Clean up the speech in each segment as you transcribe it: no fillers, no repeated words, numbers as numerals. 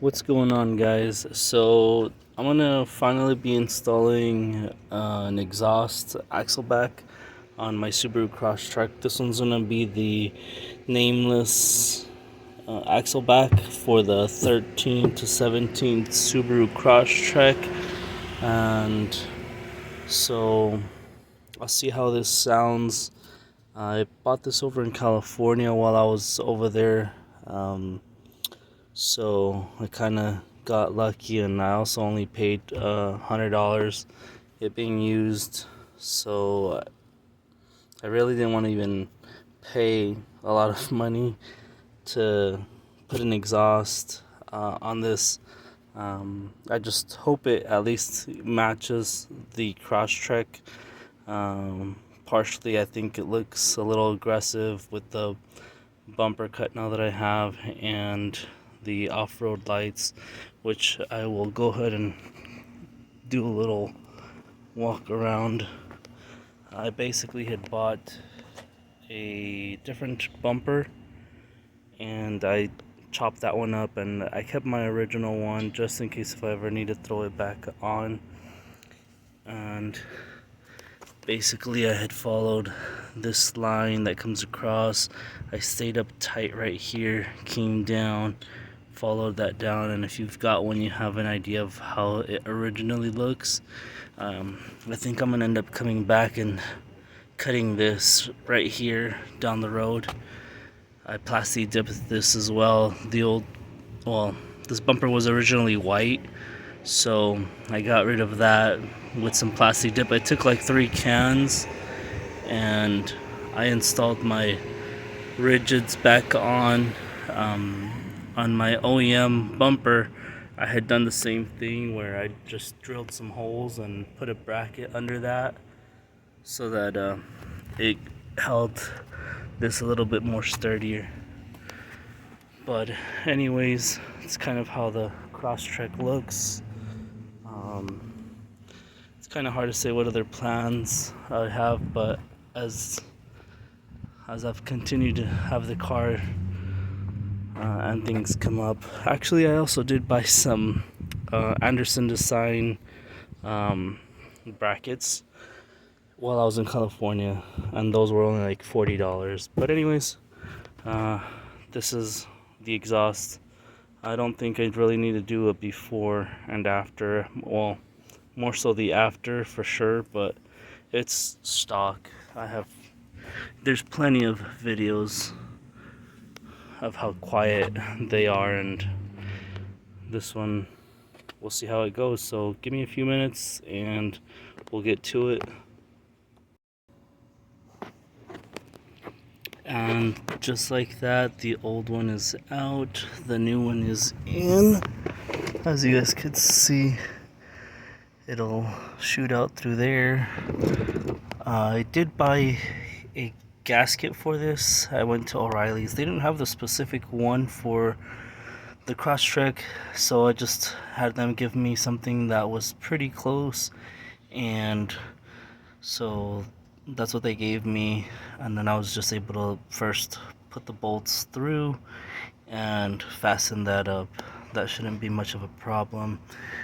What's going on, guys? So I'm gonna finally be installing an exhaust axleback on my Subaru Crosstrek. This one's gonna be the nameless axleback for the 13 to 17 Subaru Crosstrek, and so I'll see how this sounds. I bought this over in California while I was over there. So I kind of got lucky, and I also only paid $100 it being used. So I really didn't want to even pay a lot of money to put an exhaust on this. I just hope it at least matches the Crosstrek. Partially, I think it looks a little aggressive with the bumper cut now that I have, and the off-road lights, which I will go ahead and do a little walk around. I basically had bought a different bumper and I chopped that one up, and I kept my original one just in case if I ever need to throw it back on. And basically I had followed this line that comes across. I stayed up tight right here, came down, followed that down, and if you've got one, you have an idea of how it originally looks. I think I'm gonna end up coming back and cutting this right here down the road. I plastic dipped this as well. This bumper was originally white, so I got rid of that with some plastic dip. I took like 3 cans and I installed my rigids back on. On my OEM bumper, I had done the same thing where I just drilled some holes and put a bracket under that so that it held this a little bit more sturdier. But anyways, it's kind of how the Crosstrek looks. It's kind of hard to say what other plans I have, but as I've continued to have the car and things come up. Actually, I also did buy some Anderson design brackets while I was in California, and those were only like $40. But anyways, this is the exhaust. I don't think I'd really need to do a before and after. Well, more so the after for sure, but it's stock. There's plenty of videos of how quiet they are, and this one, we'll see how it goes. So give me a few minutes and we'll get to it. And just like that, the old one is out, the new one is in. As you guys could see, it'll shoot out through there. I did buy a gasket for this. I went to O'Reilly's. They didn't have the specific one for the Crosstrek, so I just had them give me something that was pretty close, and so that's what they gave me. And then I was just able to first put the bolts through and fasten that up. That shouldn't be much of a problem.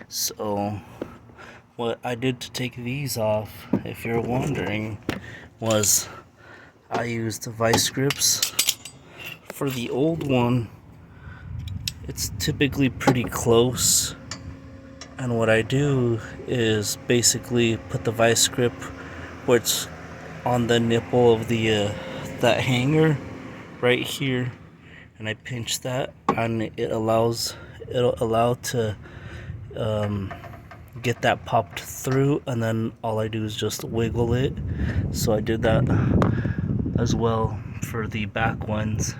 So what I did to take these off, if you're wondering, was I used vice grips. For the old one, it's typically pretty close, and what I do is basically put the vice grip where it's on the nipple of the that hanger right here, and I pinch that, and it'll allow to get that popped through, and then all I do is just wiggle it. So I did that as well for the back ones.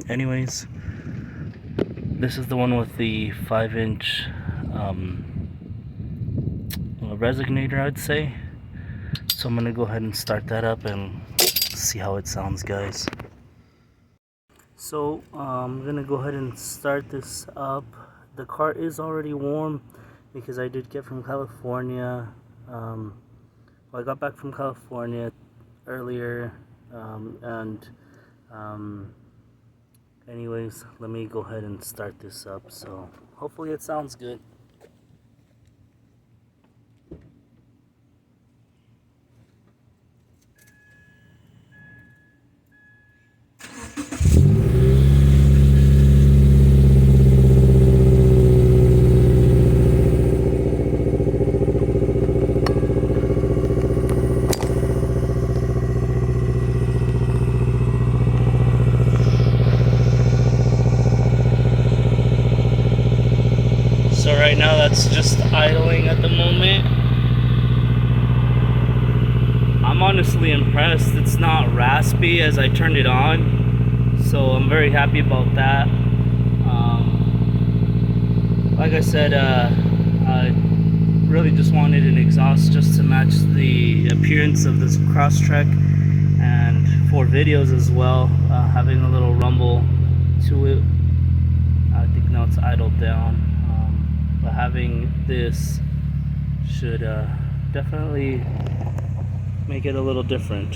Anyways, this is the one with the 5-inch resonator, I'd say. So I'm gonna go ahead and start that up and see how it sounds, guys. So I'm gonna go ahead and start this up. The car is already warm because I did get from California. I got back from California earlier, and Anyways, let me go ahead and start this up, so hopefully it sounds good. So right now that's just idling at the moment. I'm honestly impressed. It's not raspy as I turned it on, so I'm very happy about that. Like I said, I really just wanted an exhaust just to match the appearance of this Crosstrek, and for videos as well, having a little rumble to it. I think now it's idled down, but having this should definitely make it a little different.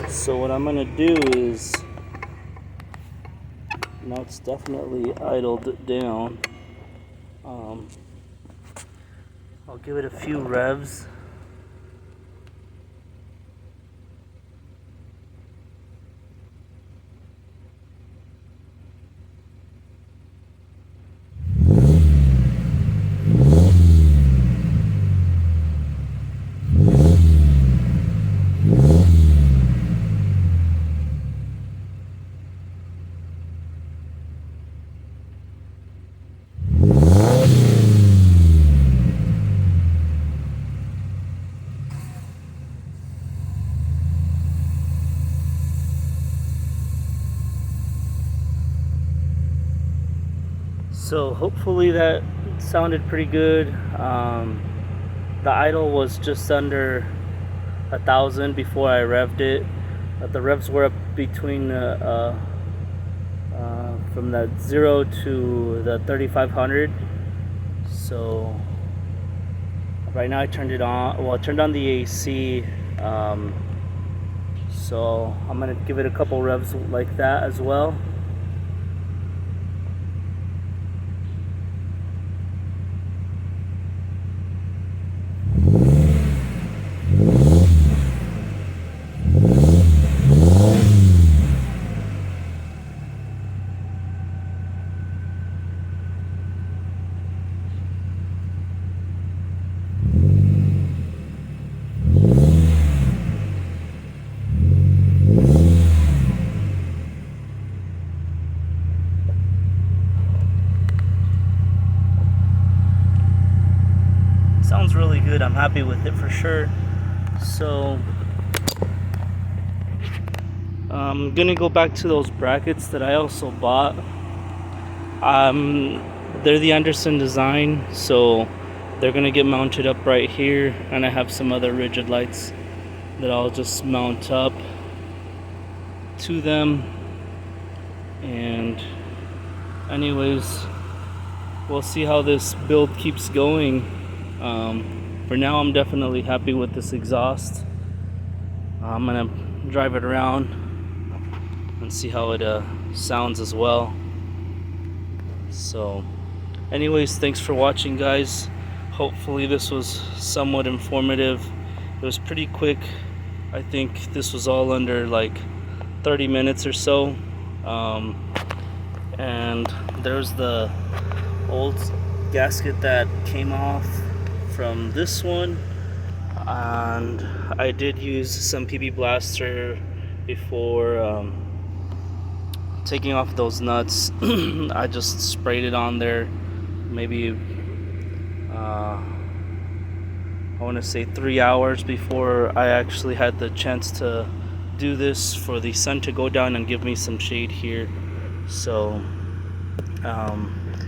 So what I'm gonna do is, now it's definitely idled down, I'll give it a few revs. So hopefully that sounded pretty good. The idle was just under 1,000 before I revved it. The revs were up between from that 0 to the 3,500. So right now I turned it on. Well, I turned on the AC. So I'm gonna give it a couple revs like that as well. Sounds really good. I'm happy with it for sure. So I'm gonna go back to those brackets that I also bought. They're the Anderson design, so they're gonna get mounted up right here, and I have some other rigid lights that I'll just mount up to them. And anyways, we'll see how this build keeps going. For now, I'm definitely happy with this exhaust. I'm gonna drive it around and see how it sounds as well. So anyways, thanks for watching, guys. Hopefully this was somewhat informative. It was pretty quick. I think this was all under like 30 minutes or so. And there's the old gasket that came off from this one, and I did use some PB Blaster before taking off those nuts. I just sprayed it on there, maybe I want to say 3 hours before I actually had the chance to do this, for the sun to go down and give me some shade here. So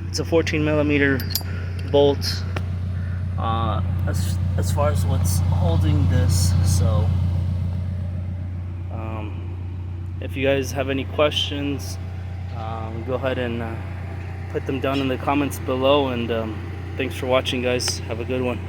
it's a 14 millimeter bolt as far as what's holding this. So if you guys have any questions, go ahead and put them down in the comments below. And thanks for watching, guys. Have a good one.